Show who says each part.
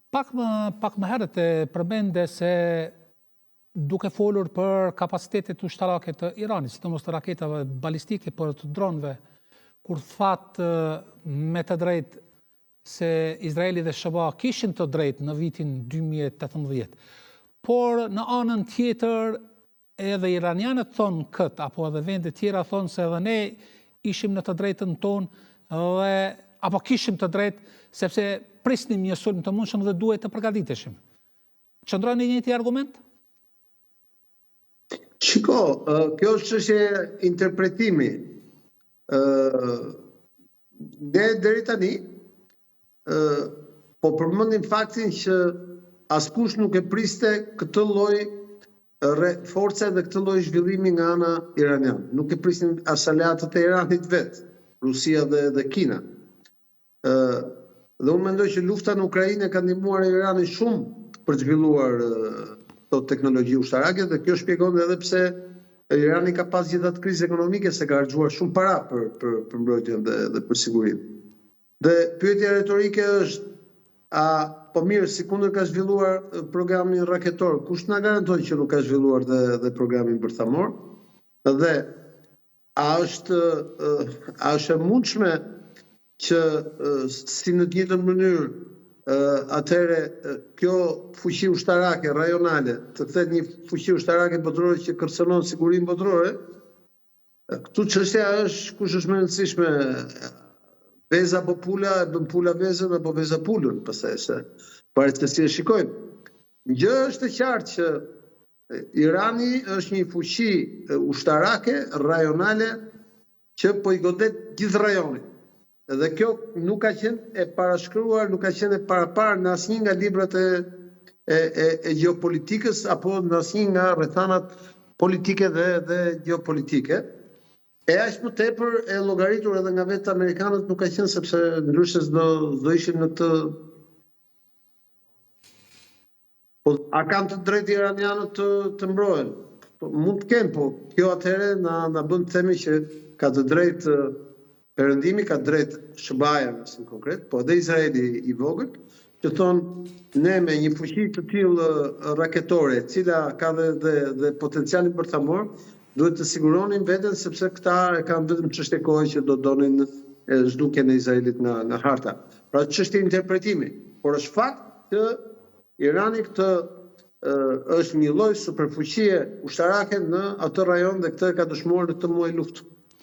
Speaker 1: Pak më herët e përmende se duke folur për kapacitetet ushtarake të Iranit, sidomos të raketave balistike, për të dronëve, kur thatë me të drejtë se Izraeli dhe Shëba kishin të drejtë në vitin 2018. Por në anën tjetër edhe iranianët thonë këtë, apo edhe vendet tjera thonë se edhe ne ishim në të drejtën tonë apo kishim të drejtë sepse prisnim një sulm të mundshëm dhe duhet të përgatiteshim. Qëndron në njëjti argument?
Speaker 2: Shiko, kjo është çështje interpretimi. Ne deri tani po përmendim faktin që askush nuk e priste këtë lloj force dhe këtë lloj zhvillimi nga ana iraniane. Nuk e prisnin as aleatët e Iranit vet, Rusia dhe Kina. Dhe unë mendoj që lufta në Ukrainë ka ndihmuar Iranin shumë për të zhvilluar këto teknologji ushtarake dhe kjo shpjegon edhe pse Irani ka pas gjithë atë krizë ekonomike se ka harxuar shumë para për mbrojtjen dhe për sigurinë. Dhe pyetja retorike është, a po mirë, si kundër ka zhvilluar programin raketor, kush na garanton që nuk ka zhvilluar dhe programin bërthamor? Dhe a është e mundshme që si në të njëjtën mënyrë atëherë kjo fuqi ushtarake rajonale të kthehet një fuqi ushtarake botërore që kërcënon sigurinë botërore? Këtu çështja është kush është më e rëndësishme, veza apo pula, bën pula vezën apo veza pulën, pastaj se varet se si e shikojmë. Gjë është e qartë që Irani është një fuqi ushtarake rajonale që po i godet gjithë rajonin. Dhe kjo nuk ka qenë e parashkruar, nuk ka qenë e parapar në asnjë nga librat e gjeopolitikës apo në asnjë nga rrethanat politike dhe gjeopolitike. E aq më tepër e llogaritur edhe nga vetë amerikanët nuk ka qenë, sepse ndryshe s'do ishin në të. Po a kanë të drejtë iranianët të mbrohen? Mund të kenë, po kjo atëherë na bën të themi që ka të drejtë Perëndimi, ka drejt Shëbaja në konkret, po edhe Izraeli i vogël, që thonë ne me një fuqi të tillë raketore, e cila ka dhe potencialin bërthamor, duhet të siguronin veten sepse këta kanë vetëm çështje kohe që do donin zhdukjen e Izraelit nga harta. Pra çështje interpretimi, por është fakt që Irani është një lloj superfuqie ushtarake në atë rajon dhe këtë ka dëshmuar në këtë muaj luftë.